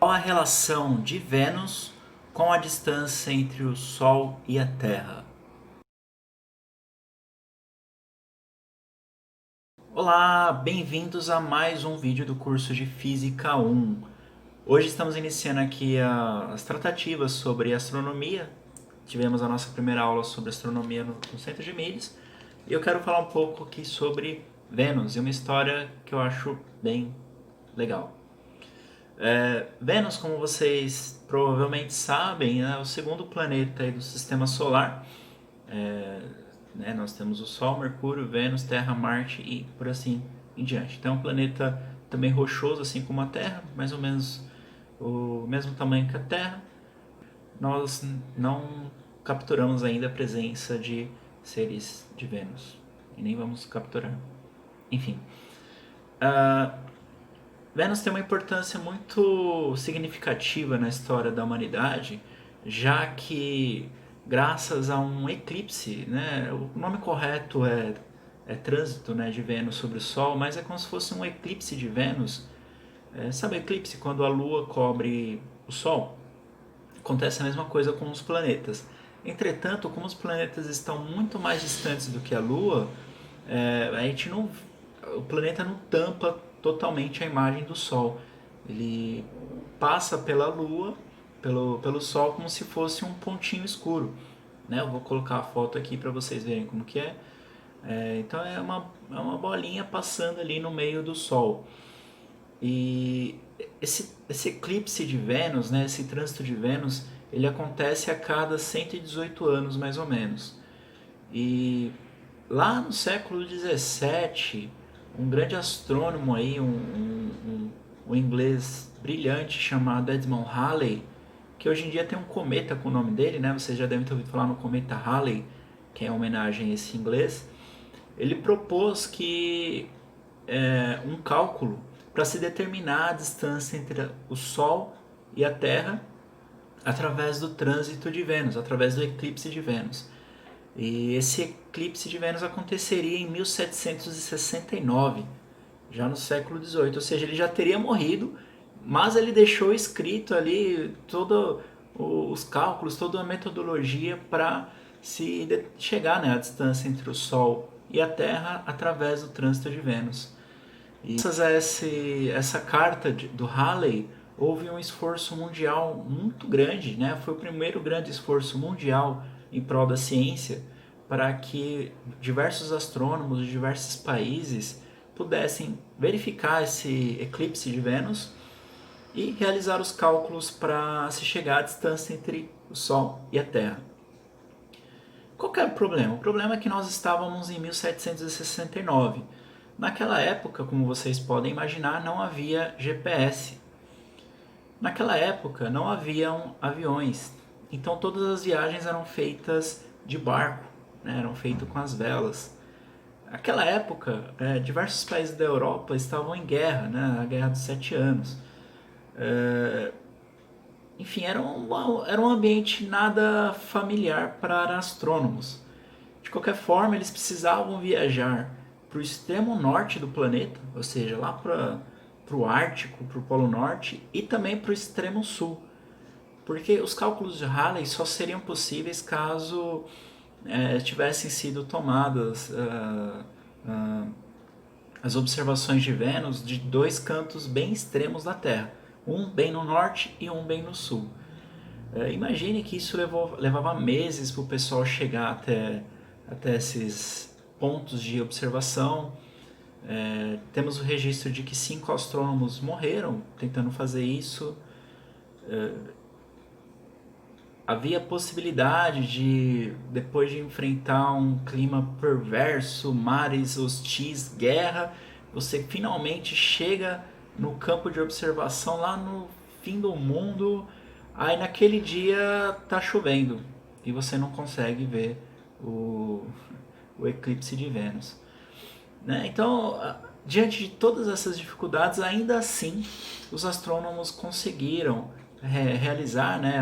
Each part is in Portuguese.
Qual a relação de Vênus com a distância entre o Sol e a Terra? Olá, bem-vindos a mais um vídeo do curso de Física 1. Hoje estamos iniciando aqui as tratativas sobre astronomia. Tivemos a nossa primeira aula sobre astronomia no Centro de Miles. E eu quero falar um pouco aqui sobre Vênus e uma história que eu acho bem legal. Vênus, como vocês provavelmente sabem, é o segundo planeta aí do Sistema Solar. Nós temos o Sol, Mercúrio, Vênus, Terra, Marte e por assim em diante. Então é um planeta também rochoso, assim como a Terra, mais ou menos o mesmo tamanho que a Terra. Nós não capturamos ainda a presença de seres de Vênus e nem vamos capturar. Enfim, Vênus tem uma importância muito significativa na história da humanidade, já que graças a um eclipse, né, o nome correto é trânsito, né, de Vênus sobre o Sol, mas é como se fosse um eclipse de Vênus. Sabe o eclipse quando a Lua cobre o Sol? Acontece a mesma coisa com os planetas. Entretanto, como os planetas estão muito mais distantes do que a Lua, a gente não, o planeta não tampa totalmente a imagem do Sol. Ele passa pela Lua, pelo Sol, como se fosse um pontinho escuro. Né? Eu vou colocar a foto aqui para vocês verem como que é. Então é uma bolinha passando ali no meio do Sol. E esse eclipse de Vênus, né, esse trânsito de Vênus, ele acontece a cada 118 anos mais ou menos. E lá no século 17, um grande astrônomo aí, um inglês brilhante chamado Edmond Halley, que hoje em dia tem um cometa com o nome dele, né? Vocês já devem ter ouvido falar no cometa Halley, que é homenagem a esse inglês. Ele propôs que um cálculo para se determinar a distância entre o Sol e a Terra através do trânsito de Vênus, através do eclipse de Vênus. E esse eclipse de Vênus aconteceria em 1769, já no século XVIII, ou seja, ele já teria morrido, mas ele deixou escrito ali todos os cálculos, toda a metodologia para se chegar, né, à distância entre o Sol e a Terra através do trânsito de Vênus. E graças a essa carta do Halley, houve um esforço mundial muito grande, né? Foi o primeiro grande esforço mundial em prol da ciência para que diversos astrônomos de diversos países pudessem verificar esse eclipse de Vênus e realizar os cálculos para se chegar à distância entre o Sol e a Terra. Qual que é o problema? O problema é que nós estávamos em 1769. Naquela época, como vocês podem imaginar, não havia GPS. Naquela época não haviam aviões, então todas as viagens eram feitas de barco, né? Eram feitas com as velas. Naquela época, diversos países da Europa estavam em guerra, né? A Guerra dos Sete Anos. Enfim, era um ambiente nada familiar para astrônomos. De qualquer forma, eles precisavam viajar para o extremo norte do planeta, ou seja, lá para o Ártico, para o Polo Norte, e também para o extremo sul. Porque os cálculos de Halley só seriam possíveis caso tivessem sido tomadas as observações de Vênus de dois cantos bem extremos da Terra, um bem no norte e um bem no sul. Imagine que isso levava meses para o pessoal chegar até esses pontos de observação. Temos o registro de que 5 astrônomos morreram tentando fazer isso. Havia possibilidade de, depois de enfrentar um clima perverso, mares hostis, guerra, você finalmente chega no campo de observação lá no fim do mundo. Aí naquele dia tá chovendo e você não consegue ver o eclipse de Vênus. Né? Então, diante de todas essas dificuldades, ainda assim, os astrônomos conseguiram realizar, né,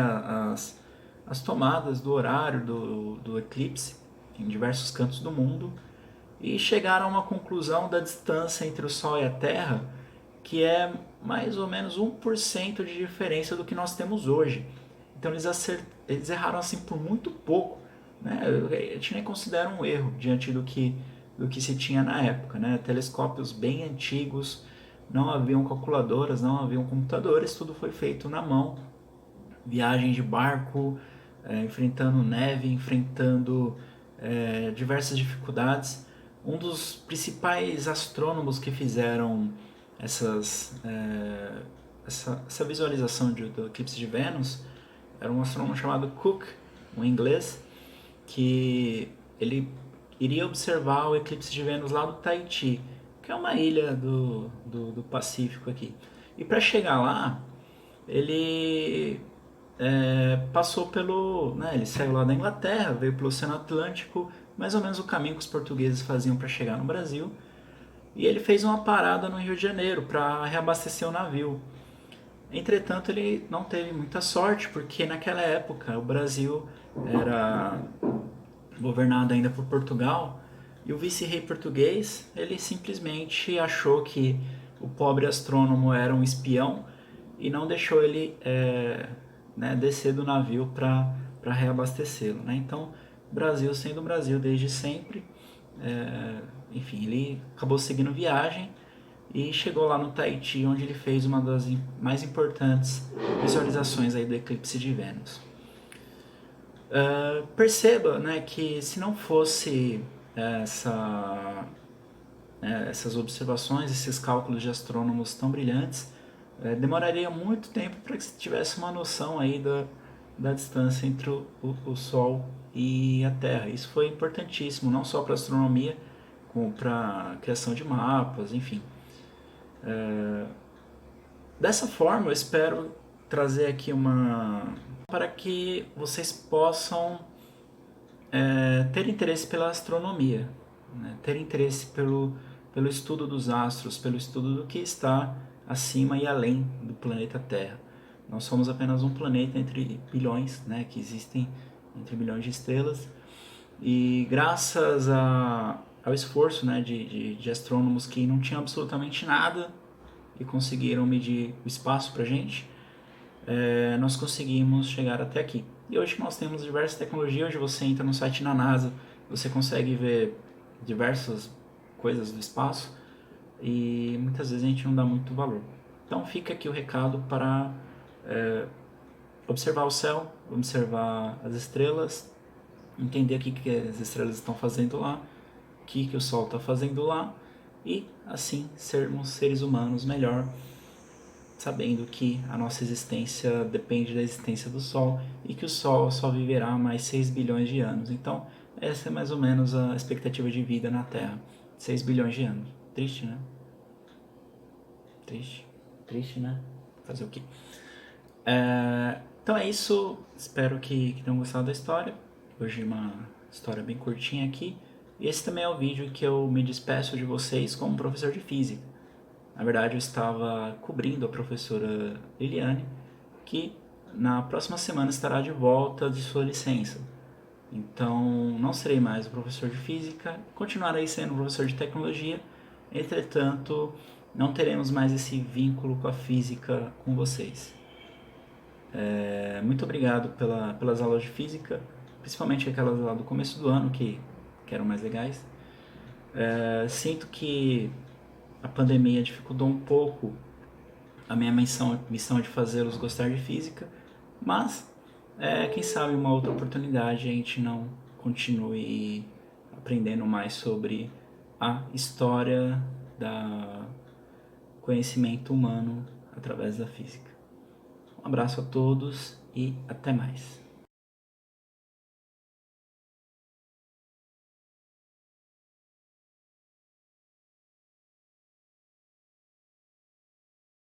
as tomadas do horário do eclipse em diversos cantos do mundo e chegaram a uma conclusão da distância entre o Sol e a Terra que é mais ou menos 1% de diferença do que nós temos hoje. Então eles erraram assim por muito pouco, né? A gente nem considera um erro diante do que se tinha na época, né? Telescópios bem antigos, não haviam calculadoras, não haviam computadores, tudo foi feito na mão. Viagem de barco, enfrentando neve, enfrentando diversas dificuldades. Um dos principais astrônomos que fizeram essa visualização do eclipse de Vênus era um astrônomo chamado Cook, um inglês, que ele iria observar o eclipse de Vênus lá do Tahiti, que é uma ilha do Pacífico aqui. E para chegar lá, ele passou pelo... Né, ele saiu lá da Inglaterra, veio pelo Oceano Atlântico, mais ou menos o caminho que os portugueses faziam para chegar no Brasil, e ele fez uma parada no Rio de Janeiro para reabastecer o navio. Entretanto, ele não teve muita sorte, porque naquela época o Brasil era governado ainda por Portugal, e o vice-rei português, ele simplesmente achou que o pobre astrônomo era um espião e não deixou ele né, descer do navio para reabastecê-lo. Né? Então, o Brasil sendo o Brasil desde sempre, enfim, ele acabou seguindo viagem e chegou lá no Tahiti, onde ele fez uma das mais importantes visualizações aí do eclipse de Vênus. Perceba, né, que se não fosse essas observações, esses cálculos de astrônomos tão brilhantes, demoraria muito tempo para que se tivesse uma noção aí da distância entre o Sol e a Terra. Isso foi importantíssimo, não só para a astronomia, como para a criação de mapas, enfim. Dessa forma, eu espero trazer aqui para que vocês possam ter interesse pela astronomia, né? Ter interesse pelo estudo dos astros, pelo estudo do que está acima e além do planeta Terra. Nós somos apenas um planeta entre bilhões, né, que existem entre bilhões de estrelas, e graças ao esforço, né, de astrônomos que não tinham absolutamente nada e conseguiram medir o espaço para a gente, nós conseguimos chegar até aqui. E hoje nós temos diversas tecnologias. Hoje você entra no site da NASA, você consegue ver diversas coisas do espaço e muitas vezes a gente não dá muito valor. Então fica aqui o recado para observar o céu, observar as estrelas, entender o que as estrelas estão fazendo lá, o que o Sol está fazendo lá, e assim sermos seres humanos melhor, sabendo que a nossa existência depende da existência do Sol e que o Sol só viverá mais 6 bilhões de anos. Então, essa é mais ou menos a expectativa de vida na Terra. 6 bilhões de anos. Triste, né? Triste, né? Fazer o quê? Então é isso. Espero que tenham gostado da história. Hoje uma história bem curtinha aqui. E esse também é o vídeo que eu me despeço de vocês como professor de física. Na verdade, eu estava cobrindo a professora Liliane, que na próxima semana estará de volta de sua licença. Então, não serei mais o professor de física, continuarei sendo o professor de tecnologia. Entretanto, não teremos mais esse vínculo com a física com vocês. Muito obrigado pelas aulas de física, principalmente aquelas lá do começo do ano que eram mais legais. Sinto que a pandemia dificultou um pouco a minha missão de fazê-los gostar de física, mas quem sabe uma outra oportunidade a gente não continue aprendendo mais sobre a história do conhecimento humano através da física. Um abraço a todos e até mais.